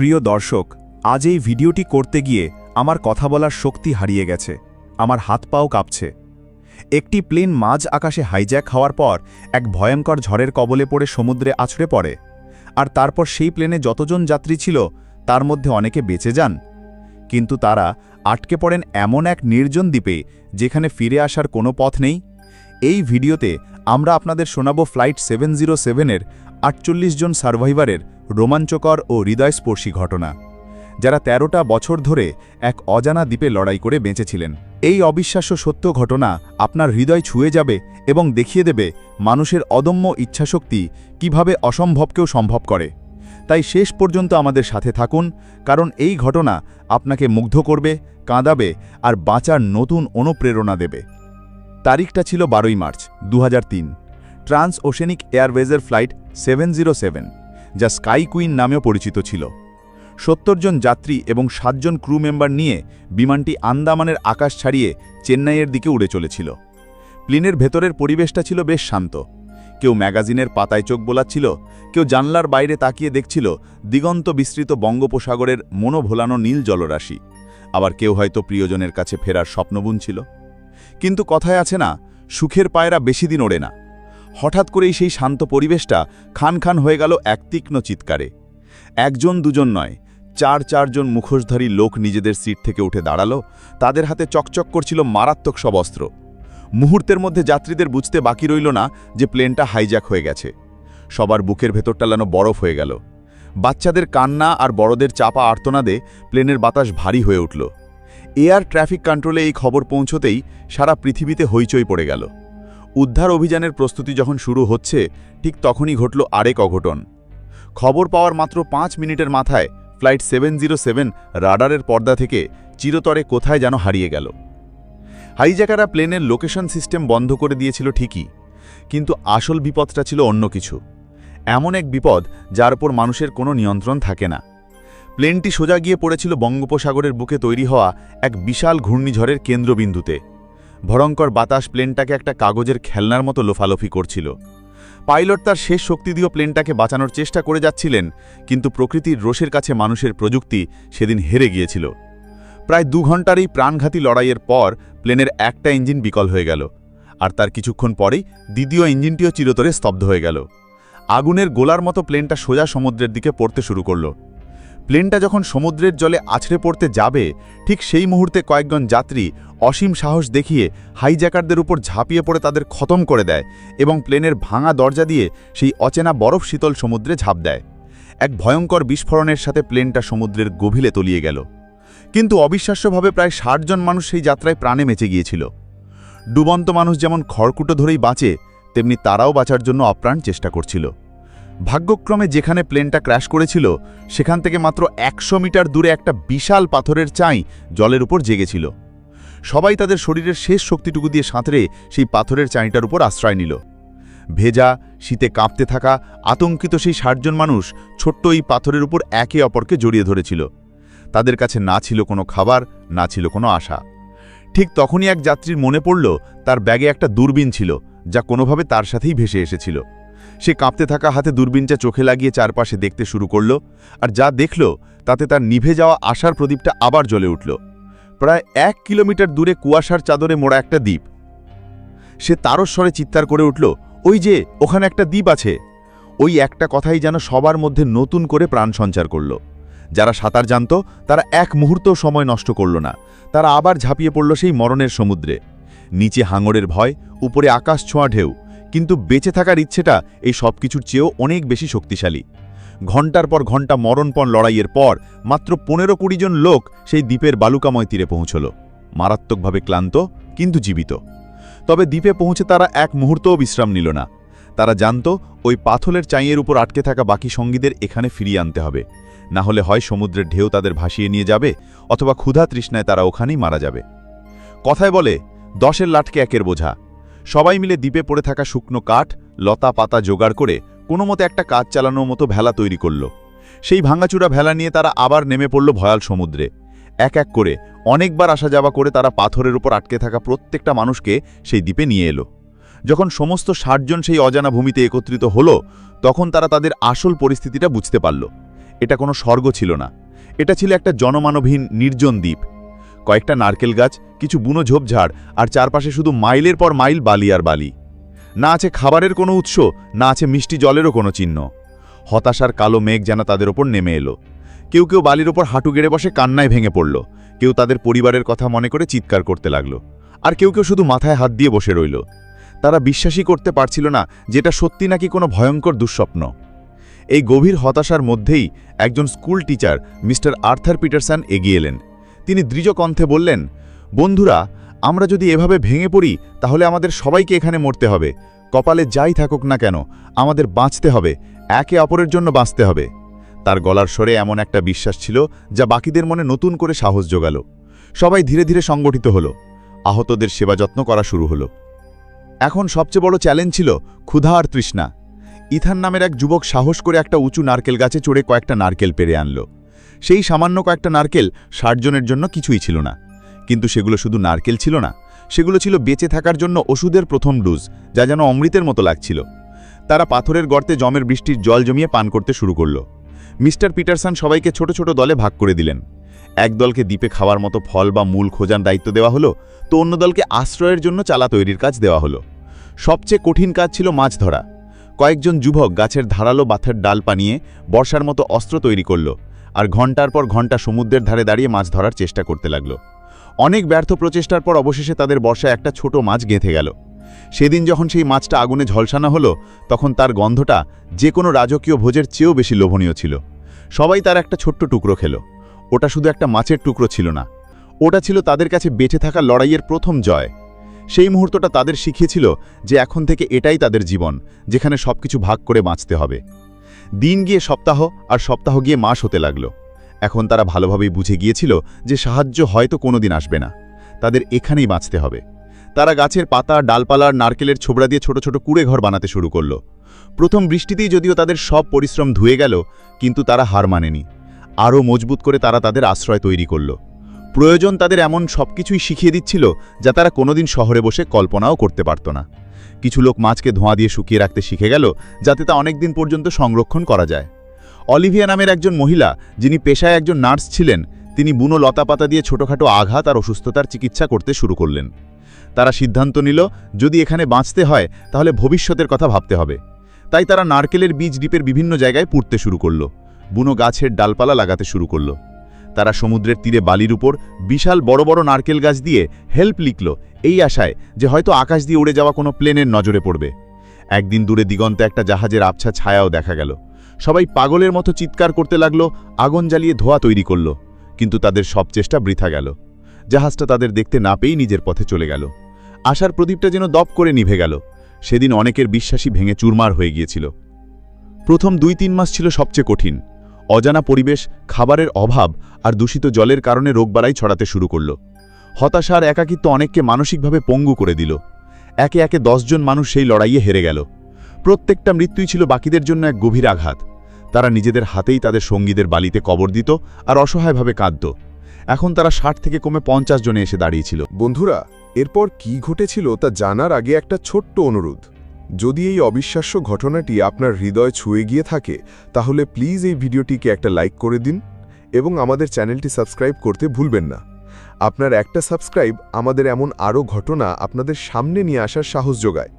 প্রিয় দর্শক, আজ এই ভিডিওটি করতে গিয়ে আমার কথা বলার শক্তি হারিয়ে গেছে। আমার হাত পাও কাঁপছে। একটি প্লেন মাঝ আকাশে হাইজ্যাক হওয়ার পর এক ভয়ঙ্কর ঝড়ের কবলে পড়ে সমুদ্রে আছড়ে পড়ে, আর তারপর সেই প্লেনে যতজন যাত্রী ছিল তার মধ্যে অনেকে বেঁচে যান, কিন্তু তারা আটকে পড়েন এমন এক নির্জন দ্বীপে যেখানে ফিরে আসার কোনো পথ নেই। এই ভিডিওতে আমরা আপনাদের শোনাবো ফ্লাইট 707-এর 48 জন সার্ভাইভারের রোমাঞ্চকর ও হৃদয়স্পর্শী ঘটনা, যারা ১৩টা বছর ধরে এক অজানা দ্বীপে লড়াই করে বেঁচেছিলেন। এই অবিশ্বাস্য সত্য ঘটনা আপনার হৃদয় ছুঁয়ে যাবে এবং দেখিয়ে দেবে মানুষের অদম্য ইচ্ছাশক্তি কিভাবে অসম্ভবকেও সম্ভব করে। তাই শেষ পর্যন্ত আমাদের সাথে থাকুন, কারণ এই ঘটনা আপনাকে মুগ্ধ করবে, কাঁদাবে আর বাঁচার নতুন অনুপ্রেরণা দেবে। তারিখটা ছিল 12ই মার্চ 2003। ট্রান্স ওশেনিক এয়ারওয়েজের ফ্লাইট 707, যা স্কাই কুইন নামেও পরিচিত ছিল। 70 জন যাত্রী এবং 7 জন ক্রু মেম্বার নিয়ে বিমানটি আন্দামানের আকাশ ছাড়িয়ে চেন্নাইয়ের দিকে উড়ে চলেছিল। প্লেনের ভেতরের পরিবেশটা ছিল বেশ শান্ত। কেউ ম্যাগাজিনের পাতায় চোখ বোলাচ্ছিল, কেউ জানলার বাইরে তাকিয়ে দেখছিল দিগন্ত বিস্তৃত বঙ্গোপসাগরের মনোভোলানো নীল জলরাশি, আবার কেউ হয়তো প্রিয়জনের কাছে ফেরার স্বপ্ন বুনছিল। কিন্তু কথায় আছে না, সুখের পায়রা বেশি দিন ওড়ে না। হঠাৎ করেই সেই শান্ত পরিবেশটা খান খান হয়ে গেল এক তীক্ষ্ণ চিৎকারে। একজন দুজন নয়, 4 জন মুখোশধারী লোক নিজেদের সিট থেকে উঠে দাঁড়ালো। তাদের হাতে চকচক করছিল মারাত্মক সব অস্ত্র। মুহূর্তের মধ্যে যাত্রীদের বুঝতে বাকি রইল না যে প্লেনটা হাইজ্যাক হয়ে গেছে। সবার বুকের ভেতর টালানো বরফ হয়ে গেল। বাচ্চাদের কান্না আর বড়দের চাপা আর্তনাদে প্লেনের বাতাস ভারী হয়ে উঠল। এয়ার ট্রাফিক কন্ট্রোলে এই খবর পৌঁছতেই সারা পৃথিবীতে হইচই পড়ে গেল। উদ্ধার অভিযানের প্রস্তুতি যখন শুরু হচ্ছে, ঠিক তখনই ঘটল আরেক অঘটন। খবর পাওয়ার মাত্র 5 মিনিটের মাথায় ফ্লাইট 707 রাডারের পর্দা থেকে চিরতরে কোথায় যেন হারিয়ে গেল। হাইজ্যাকাররা প্লেনের লোকেশন সিস্টেম বন্ধ করে দিয়েছিল ঠিকই, কিন্তু আসল বিপদটা ছিল অন্য কিছু। এমন এক বিপদ যার উপর মানুষের কোনো নিয়ন্ত্রণ থাকে না। প্লেনটি সোজা গিয়ে পড়েছিল বঙ্গোপসাগরের বুকে তৈরি হওয়া এক বিশাল ঘূর্ণিঝড়ের কেন্দ্রবিন্দুতে। ভয়ঙ্কর বাতাস প্লেনটাকে একটা কাগজের খেলনার মতো লোফালোফি করছিল। পাইলট তার শেষ শক্তি দিয়ে প্লেনটাকে বাঁচানোর চেষ্টা করে যাচ্ছিলেন, কিন্তু প্রকৃতির রোষের কাছে মানুষের প্রযুক্তি সেদিন হেরে গিয়েছিল। প্রায় 2 ঘন্টার এই প্রাণঘাতী লড়াইয়ের পর প্লেনের একটা ইঞ্জিন বিকল হয়ে গেল, আর তার কিছুক্ষণ পরেই দ্বিতীয় ইঞ্জিনটিও চিরতরে স্তব্ধ হয়ে গেল। আগুনের গোলার মতো প্লেনটা সোজা সমুদ্রের দিকে পড়তে শুরু করল। প্লেনটা যখন সমুদ্রের জলে আছড়ে পড়তে যাবে, ঠিক সেই মুহূর্তে কয়েকজন যাত্রী অসীম সাহস দেখিয়ে হাইজ্যাকারদের উপর ঝাঁপিয়ে পড়ে তাদের খতম করে দেয় এবং প্লেনের ভাঙা দরজা দিয়ে সেই অচেনা বরফ শীতল সমুদ্রে ঝাঁপ দেয়। এক ভয়ঙ্কর বিস্ফোরণের সাথে প্লেনটা সমুদ্রের গভীরে তলিয়ে গেল। কিন্তু অবিশ্বাস্যভাবে প্রায় 60 জন মানুষ সেই যাত্রায় প্রাণে বেঁচে গিয়েছিল। ডুবন্ত মানুষ যেমন খড়কুটো ধরেই বাঁচে, তেমনি তারাও বাঁচার জন্য আপ্রাণ চেষ্টা করছিল। ভাগ্যক্রমে যেখানে প্লেনটা ক্র্যাশ করেছিল সেখান থেকে মাত্র 100 মিটার দূরে একটা বিশাল পাথরের চাই জলের উপর জেগেছিল। সবাই তাদের শরীরের শেষ শক্তিটুকু দিয়ে সাঁতরে সেই পাথরের চাইটার উপর আশ্রয় নিল। ভেজা, শীতে কাঁপতে থাকা, আতঙ্কিত সেই 60 জন মানুষ ছোট্ট এই পাথরের উপর একে অপরকে জড়িয়ে ধরেছিল। তাদের কাছে না ছিল কোনো খাবার, না ছিল কোনো আশা। ঠিক তখনই এক যাত্রীর মনে পড়ল তার ব্যাগে একটা দূরবীন ছিল, যা কোনোভাবে তার সাথেই ভেসে এসেছিল। সে কাঁপতে থাকা হাতে দূরবীনটা চোখে লাগিয়ে চারপাশে দেখতে শুরু করল, আর যা দেখল তাতে তার নিভে যাওয়া আশার প্রদীপটা আবার জ্বলে উঠল। প্রায় 1 কিলোমিটার দূরে কুয়াশার চাদরে মোড়া একটা দ্বীপ। সে তারস্বরে চিৎকার করে উঠল, ওই যে ওখানে একটা দ্বীপ আছে। ওই একটা কথাই যেন সবার মধ্যে নতুন করে প্রাণ সঞ্চার করল। যারা সাঁতার জানত তারা এক মুহূর্তও সময় নষ্ট করল না। তারা আবার ঝাঁপিয়ে পড়ল সেই মরণের সমুদ্রে। নিচে হাঙরের ভয়, উপরে আকাশ ছোঁয়া ঢেউ, কিন্তু বেঁচে থাকার ইচ্ছেটা এই সব কিছুর চেয়েও অনেক বেশি শক্তিশালী। ঘণ্টার পর ঘণ্টা মরণপণ লড়াইয়ের পর মাত্র 15-20 জন লোক সেই দ্বীপের বালুকাময় তীরে পৌঁছল, মারাত্মকভাবে ক্লান্ত কিন্তু জীবিত। তবে দ্বীপে পৌঁছে তারা এক মুহূর্তও বিশ্রাম নিল না। তারা জানত ওই পাথরের চাইয়ের উপর আটকে থাকা বাকি সঙ্গীদের এখানে ফিরিয়ে আনতে হবে, না হলে হয় সমুদ্রের ঢেউ তাদের ভাসিয়ে নিয়ে যাবে, অথবা ক্ষুধা তৃষ্ণায় তারা ওখানেই মারা যাবে। কথায় বলে 10-এর লাটকে 1-এর বোঝা। সবাই মিলে দ্বীপে পড়ে থাকা শুকনো কাঠ, লতা পাতা জোগাড় করে কোনো মতে একটা কাজ চালানোর মতো ভেলা তৈরি করল। সেই ভাঙাচুরা ভেলা নিয়ে তারা আবার নেমে পড়ল ভয়াল সমুদ্রে। এক এক করে অনেকবার আসা যাওয়া করে তারা পাথরের উপর আটকে থাকা প্রত্যেকটা মানুষকে সেই দ্বীপে নিয়ে এলো। যখন সমস্ত 60 জন সেই অজানা ভূমিতে একত্রিত হলো, তখন তারা তাদের আসল পরিস্থিতিটা বুঝতে পারল। এটা কোনো স্বর্গ ছিল না, এটা ছিল একটা জনমানবহীন নির্জন দ্বীপ। কয়েকটা নারকেল গাছ, কিছু বুনো ঝোপঝাড়, আর চারপাশে শুধু মাইলের পর মাইল বালি আর বালি। না আছে খাবারের কোনো উৎস, না আছে মিষ্টি জলেরও কোনো চিহ্ন। হতাশার কালো মেঘ যেন তাদের ওপর নেমে এলো। কেউ কেউ বালির ওপর হাঁটু গেড়ে বসে কান্নায় ভেঙে পড়ল, কেউ তাদের পরিবারের কথা মনে করে চিৎকার করতে লাগলো, আর কেউ কেউ শুধু মাথায় হাত দিয়ে বসে রইল। তারা বিশ্বাসই করতে পারছিল না যেটা সত্যি নাকি কোনো ভয়ঙ্কর দুঃস্বপ্ন। এই গভীর হতাশার মধ্যেই একজন school teacher mister Arthur Pietersen এগিয়ে এলেন। তিনি দৃঢ় কণ্ঠে বললেন, বন্ধুরা, আমরা যদি এভাবে ভেঙে পড়ি তাহলে আমাদের সবাইকে এখানে মরতে হবে। কপালে যাই থাকুক না কেন, আমাদের বাঁচতে হবে, একে অপরের জন্য বাঁচতে হবে। তার গলার স্বরে এমন একটা বিশ্বাস ছিল যা বাকিদের মনে নতুন করে সাহস জোগাল। সবাই ধীরে ধীরে সংগঠিত হল, আহতদের সেবা যত্ন করা শুরু হলো। এখন সবচেয়ে বড় চ্যালেঞ্জ ছিল ক্ষুধা আর তৃষ্ণা। ইথান নামের এক যুবক সাহস করে একটা উঁচু নারকেল গাছে চড়ে কয়েকটা নারকেল পেড়ে আনল। সেই সামান্য কয়েকটা নারকেল ৬০ জনের জন্য কিছুই ছিল না, কিন্তু সেগুলো শুধু নারকেল ছিল না, সেগুলো ছিল বেঁচে থাকার জন্য ওষুধের প্রথম ডোজ, যা যেন অমৃতের মতো লাগছিল। তারা পাথরের গর্তে জমের বৃষ্টির জল জমিয়ে পান করতে শুরু করল। মিস্টার পিটারসন সবাইকে ছোট ছোট দলে ভাগ করে দিলেন। এক দলকে দ্বীপে খাওয়ার মতো ফল বা মূল খোঁজার দায়িত্ব দেওয়া হলো, তো অন্য দলকে আশ্রয়ের জন্য চালা তৈরির কাজ দেওয়া হলো। সবচেয়ে কঠিন কাজ ছিল মাছ ধরা। কয়েকজন যুবক গাছের ধারালো বাথের ডাল পানিয়ে বর্ষার মতো অস্ত্র তৈরি করল, আর ঘণ্টার পর ঘণ্টা সমুদ্রের ধারে দাঁড়িয়ে মাছ ধরার চেষ্টা করতে লাগল। অনেক ব্যর্থ প্রচেষ্টার পর অবশেষে তাদের বর্ষায় একটা ছোট মাছ গেঁথে গেল। সেদিন যখন সেই মাছটা আগুনে ঝলসানো হলো, তখন তার গন্ধটা যে কোনো রাজকীয় ভোজের চেয়েও বেশি লোভনীয় ছিল। সবাই তার একটা ছোট্ট টুকরো খেল। ওটা শুধু একটা মাছের টুকরো ছিল না, ওটা ছিল তাদের কাছে বেঁচে থাকা লড়াইয়ের প্রথম জয়। সেই মুহূর্তটা তাদের শিখিয়েছিল যে এখন থেকে এটাই তাদের জীবন, যেখানে সবকিছু ভাগ করে বাঁচতে হবে। দিন গিয়ে সপ্তাহ, আর সপ্তাহ গিয়ে মাস হতে লাগল। এখন তারা ভালোভাবেই বুঝে গিয়েছিল যে সাহায্য হয়তো কোনোদিন আসবে না, তাদের এখানেই বাঁচতে হবে। তারা গাছের পাতা, ডালপালা আর নারকেলের ছোবড়া দিয়ে ছোট ছোট কুঁড়ে ঘর বানাতে শুরু করল। প্রথম বৃষ্টিতেই যদিও তাদের সব পরিশ্রম ধুয়ে গেল, কিন্তু তারা হার মানেনি। আরও মজবুত করে তারা তাদের আশ্রয় তৈরি করল। প্রয়োজন তাদের এমন সবকিছুই শিখিয়ে দিচ্ছিল যা তারা কোনোদিন শহরে বসে কল্পনাও করতে পারত না। কিছু লোক মাছকে ধোঁয়া দিয়ে শুকিয়ে রাখতে শিখে গেল, যাতে তা অনেক দিন পর্যন্ত সংরক্ষণ করা যায়। অলিভিয়া নামের একজন মহিলা, যিনি পেশায় একজন নার্স ছিলেন, তিনি বুনো লতাপাতা দিয়ে ছোটখাটো আঘাত আর অসুস্থতার চিকিৎসা করতে শুরু করলেন। তারা সিদ্ধান্ত নিল, যদি এখানে বাঁচতে হয় তাহলে ভবিষ্যতের কথা ভাবতে হবে। তাই তারা নারকেলের বীজ দ্বীপের বিভিন্ন জায়গায় পুঁততে শুরু করল, বুনো গাছের ডালপালা লাগাতে শুরু করল। তারা সমুদ্রের তীরে বালির উপর বিশাল বড় বড় নারকেল গাছ দিয়ে হেল্প লিখল, এই আশায় যে হয়তো আকাশ দিয়ে উড়ে যাওয়া কোনো প্লেনের নজরে পড়বে। একদিন দূরে দিগন্তে একটা জাহাজের আবছা ছায়াও দেখা গেল। সবাই পাগলের মতো চিৎকার করতে লাগলো, আগুন জ্বালিয়ে ধোঁয়া তৈরি করল, কিন্তু তাদের সব চেষ্টা বৃথা গেল। জাহাজটা তাদের দেখতে না পেয়েই নিজের পথে চলে গেল। আশার প্রদীপটা যেন দপ করে নিভে গেল। সেদিন অনেকের বিশ্বাসই ভেঙে চুরমার হয়ে গিয়েছিল। প্রথম ২-৩ মাস ছিল সবচেয়ে কঠিন। অজানা পরিবেশ, খাবারের অভাব আর দূষিত জলের কারণে রোগবালাই ছড়াতে শুরু করল। হতাশা আর একাকিত্ব অনেককে মানসিকভাবে পঙ্গু করে দিল। একে একে ১০ জন মানুষ সেই লড়াইয়ে হেরে গেল। প্রত্যেকটা মৃত্যুই ছিল বাকিদের জন্য এক গভীর আঘাত। তারা নিজেদের হাতেই তাদের সঙ্গীদের বালিতে কবর দিত আর অসহায়ভাবে কাঁদত। এখন তারা ৬০ থেকে কমে ৫০ জনে এসে দাঁড়িয়েছিল। বন্ধুরা, এরপর কি ঘটেছিল তা জানার আগে একটা ছোট্ট অনুরোধ। যদি এই অবিশ্বাস্য ঘটনাটি আপনার হৃদয় ছুঁয়ে গিয়ে থাকে, তাহলে প্লিজ এই ভিডিওটিকে একটা লাইক করে দিন এবং আমাদের চ্যানেলটি সাবস্ক্রাইব করতে ভুলবেন না। আপনার একটা সাবস্ক্রাইব আমাদের এমন আরও ঘটনা আপনাদের সামনে নিয়ে আসার সাহস যোগায়।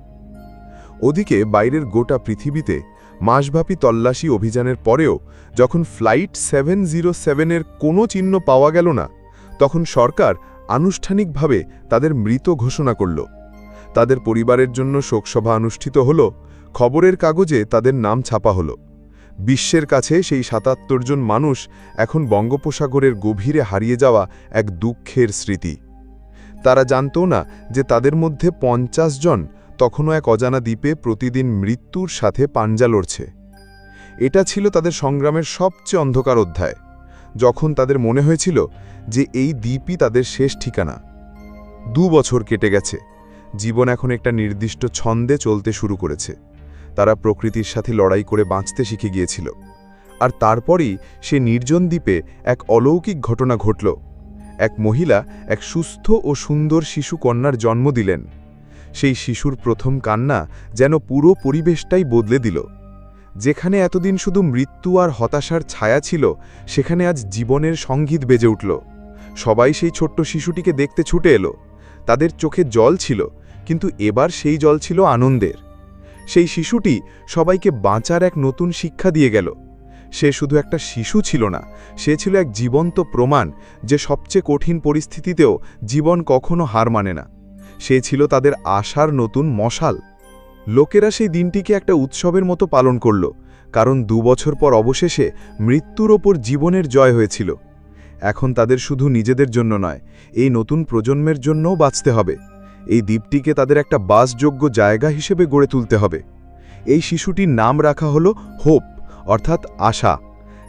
ওদিকে বাইরের গোটা পৃথিবীতে মাসব্যাপী তল্লাশি অভিযানের পরেও যখন ফ্লাইট 707-এর কোনো চিহ্ন পাওয়া গেল না, তখন সরকার আনুষ্ঠানিকভাবে তাদের মৃত ঘোষণা করল। তাদের পরিবারের জন্য শোকসভা অনুষ্ঠিত হল, খবরের কাগজে তাদের নাম ছাপা হল। বিশ্বের কাছে সেই ৭৭ জন মানুষ এখন বঙ্গোপসাগরের গভীরে হারিয়ে যাওয়া এক দুঃখের স্মৃতি। তারা জানতো না যে তাদের মধ্যে ৫০ জন তখনও এক অজানা দ্বীপে প্রতিদিন মৃত্যুর সাথে পাঞ্জা লড়ছে। এটা ছিল তাদের সংগ্রামের সবচেয়ে অন্ধকার অধ্যায়, যখন তাদের মনে হয়েছিল যে এই দ্বীপই তাদের শেষ ঠিকানা। ২ বছর কেটে গেছে, জীবন এখন একটা নির্দিষ্ট ছন্দে চলতে শুরু করেছে। তারা প্রকৃতির সাথে লড়াই করে বাঁচতে শিখে গিয়েছিল। আর তারপরই সে নির্জন দ্বীপে এক অলৌকিক ঘটনা ঘটল। এক মহিলা এক সুস্থ ও সুন্দর শিশু কন্যার জন্ম দিলেন। সেই শিশুর প্রথম কান্না যেন পুরো পরিবেশটাই বদলে দিল। যেখানে এতদিন শুধু মৃত্যু আর হতাশার ছায়া ছিল, সেখানে আজ জীবনের সঙ্গীত বেজে উঠল। সবাই সেই ছোট্ট শিশুটিকে দেখতে ছুটে এলো। তাদের চোখে জল ছিল, কিন্তু এবার সেই জল ছিল আনন্দের। সেই শিশুটি সবাইকে বাঁচার এক নতুন শিক্ষা দিয়ে গেল। সে শুধু একটা শিশু ছিল না, সে ছিল এক জীবন্ত প্রমাণ যে সবচেয়ে কঠিন পরিস্থিতিতেও জীবন কখনো হার মানে না। সে ছিল তাদের আশার নতুন মশাল। লোকেরা সেই দিনটিকে একটা উৎসবের মতো পালন করল, কারণ 2 বছর পর অবশেষে মৃত্যুর ওপর জীবনের জয় হয়েছিল। এখন তাদের শুধু নিজেদের জন্য নয়, এই নতুন প্রজন্মের জন্যও বাঁচতে হবে। এই দ্বীপটিকে তাদের একটা বাসযোগ্য জায়গা হিসেবে গড়ে তুলতে হবে। এই শিশুটির নাম রাখা হলো হোপ, অর্থাৎ আশা।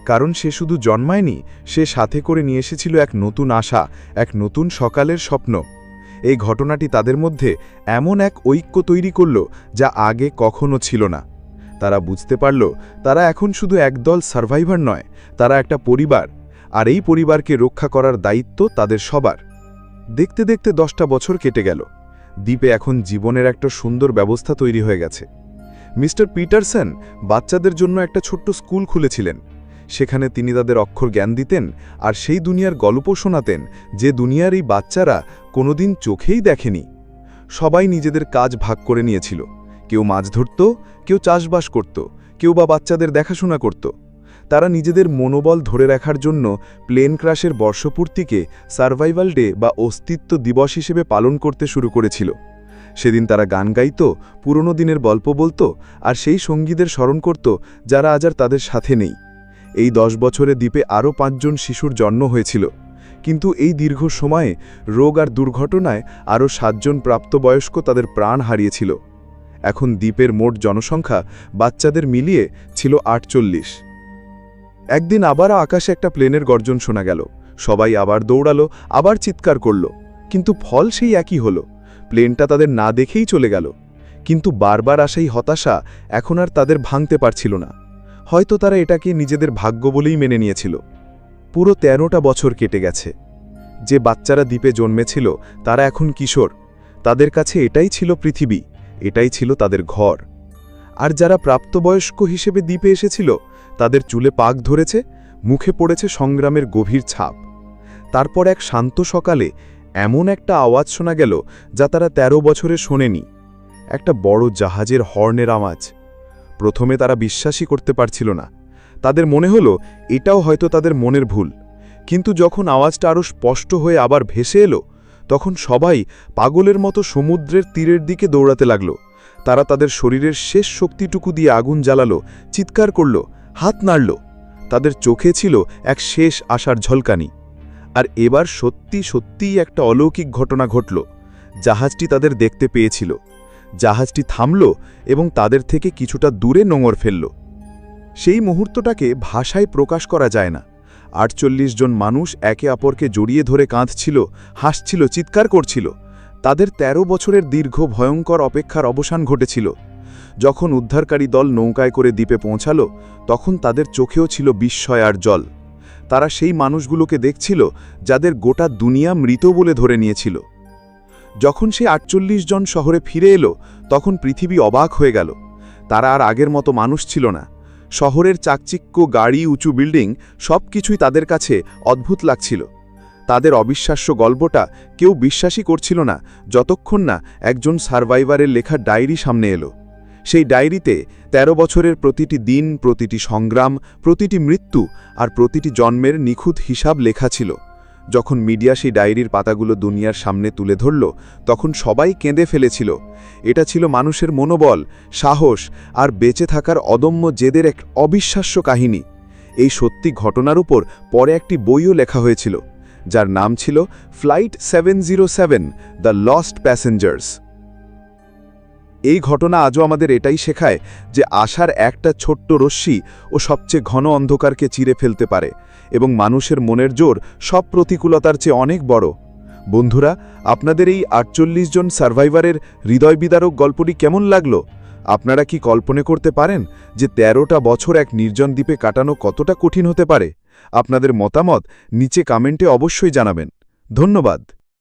কারণ সে শুধু জন্মায়নি, সে সাথে করে নিয়ে এসেছিল এক নতুন আশা, এক নতুন সকালের স্বপ্ন। এই ঘটনাটি তাদের মধ্যে এমন এক ঐক্য তৈরি করল যা আগে কখনো ছিল না। তারা বুঝতে পারল তারা এখন শুধু একদল সার্ভাইভার নয়, তারা একটা পরিবার, আর এই পরিবারকে রক্ষা করার দায়িত্ব তাদের সবার। দেখতে দেখতে 10টা বছর কেটে গেল। দ্বীপে এখন জীবনের একটা সুন্দর ব্যবস্থা তৈরি হয়ে গেছে। মিস্টার পিটারসন বাচ্চাদের জন্য একটা ছোট্ট স্কুল খুলেছিলেন। সেখানে তিনি তাদের অক্ষর জ্ঞান দিতেন আর সেই দুনিয়ার গল্প শোনাতেন যে দুনিয়ার এই বাচ্চারা কোনোদিন চোখেই দেখেনি। সবাই নিজেদের কাজ ভাগ করে নিয়েছিল। কেউ মাছ ধরত, কেউ চাষবাস করত, কেউ বা বাচ্চাদের দেখাশোনা করত। তারা নিজেদের মনোবল ধরে রাখার জন্য প্লেন ক্র্যাশের বর্ষপূর্তিকে সার্ভাইভাল ডে বা অস্তিত্ব দিবস হিসেবে পালন করতে শুরু করেছিল। সেদিন তারা গান গাইত, পুরনো দিনের গল্প বলত, আর সেই সঙ্গীদের স্মরণ করত যারা আজ আর তাদের সাথে নেই। এই 10 বছরে দ্বীপে আরও 5 জন শিশুর জন্ম হয়েছিল, কিন্তু এই দীর্ঘ সময়ে রোগ আর দুর্ঘটনায় আরও 7 জন প্রাপ্তবয়স্ক তাদের প্রাণ হারিয়েছিল। এখন দ্বীপের মোট জনসংখ্যা বাচ্চাদের মিলিয়ে ছিল 48। একদিন আবার আকাশে একটা প্লেনের গর্জন শোনা গেল। সবাই আবার দৌড়ালো, আবার চিৎকার করল, কিন্তু ফল সেই একই হলো। প্লেনটা তাদের না দেখেই চলে গেল। কিন্তু বারবার আসাই হতাশা এখন আর তাদের ভাঙতে পারছিল না। হয়তো তারা এটাকে নিজেদের ভাগ্য বলেই মেনে নিয়েছিল। পুরো 13টা বছর কেটে গেছে। যে বাচ্চারা দ্বীপে জন্মেছিল তারা এখন কিশোর। তাদের কাছে এটাই ছিল পৃথিবী, এটাই ছিল তাদের ঘর। আর যারা প্রাপ্তবয়স্ক হিসেবে দ্বীপে এসেছিল তাদের চুলে পাক ধরেছে, মুখে পড়েছে সংগ্রামের গভীর ছাপ। তারপর এক শান্ত সকালে এমন একটা আওয়াজ শোনা গেল যা তারা 13 বছরে শোনেনি। একটা বড় জাহাজের হর্নের আওয়াজ। প্রথমে তারা বিশ্বাসই করতে পারছিল না। তাদের মনে হলো এটাও হয়তো তাদের মনের ভুল। কিন্তু যখন আওয়াজটা আরও স্পষ্ট হয়ে আবার ভেসে এলো, তখন সবাই পাগলের মতো সমুদ্রের তীরের দিকে দৌড়াতে লাগল। তারা তাদের শরীরের শেষ শক্তিটুকু দিয়ে আগুন জ্বালালো, চিৎকার করল, হাত নাড়ল। তাদের চোখে ছিল এক শেষ আশার ঝলকানি। আর এবার সত্যি সত্যিই একটা অলৌকিক ঘটনা ঘটল। জাহাজটি তাদের দেখতে পেয়েছিল। জাহাজটি থামল এবং তাদের থেকে কিছুটা দূরে নোঙর ফেলল। সেই মুহূর্তটাকে ভাষায় প্রকাশ করা যায় না। 48 জন মানুষ একে অপরকে জড়িয়ে ধরে কাঁদছিল, হাসছিল, চিৎকার করছিল। তাদের 13 বছরের দীর্ঘ ভয়ঙ্কর অপেক্ষার অবসান ঘটেছিল। যখন উদ্ধারকারী দল নৌকায় করে দ্বীপে পৌঁছাল, তখন তাদের চোখেও ছিল বিস্ময় আর জল। তারা সেই মানুষগুলোকে দেখছিল যাদের গোটা দুনিয়া মৃত বলে ধরে নিয়েছিল। যখন সে 48 জন শহরে ফিরে এলো, তখন পৃথিবী অবাক হয়ে গেল। তারা আর আগের মতো মানুষ ছিল না। শহরের চাকচিক্য, গাড়ি, উঁচু বিল্ডিং সবকিছুই তাদের কাছে অদ্ভুত লাগছিল। তাদের অবিশ্বাস্য গল্পটা কেউ বিশ্বাসই করছিল না যতক্ষণ না একজন সার্ভাইভারের লেখা ডায়েরি সামনে এলো। সেই ডায়েরিতে 13 বছরের প্রতিটি দিন, প্রতিটি সংগ্রাম, প্রতিটি মৃত্যু আর প্রতিটি জন্মের নিখুঁত হিসাব লেখা ছিল। যখন মিডিয়া সেই ডায়েরির পাতাগুলো দুনিয়ার সামনে তুলে ধরল, তখন সবাই কেঁদে ফেলেছিল। এটা ছিল মানুষের মনোবল, সাহস আর বেঁচে থাকার অদম্য জেদের এক অবিশ্বাস্য কাহিনী। এই সত্যি ঘটনার উপর পরে একটি বইও লেখা হয়েছিল, যার নাম ছিল ফ্লাইট 707 দ্য লস্ট প্যাসেঞ্জার্স। এই ঘটনা আজও আমাদের এটাই শেখায় যে আশার একটা ছোট্ট রশ্মি ও সবচেয়ে ঘন অন্ধকারকে চিরে ফেলতে পারে, এবং মানুষের মনের জোর সব প্রতিকূলতার চেয়ে অনেক বড়। বন্ধুরা, আপনাদের এই 48 জন সার্ভাইভারের হৃদয় বিদারক গল্পটি কেমন লাগলো? আপনারা কি কল্পনা করতে পারেন যে 13টা বছর এক নির্জন দ্বীপে কাটানো কতটা কঠিন হতে পারে? আপনাদের মতামত নিচে কমেন্টে অবশ্যই জানাবেন। ধন্যবাদ।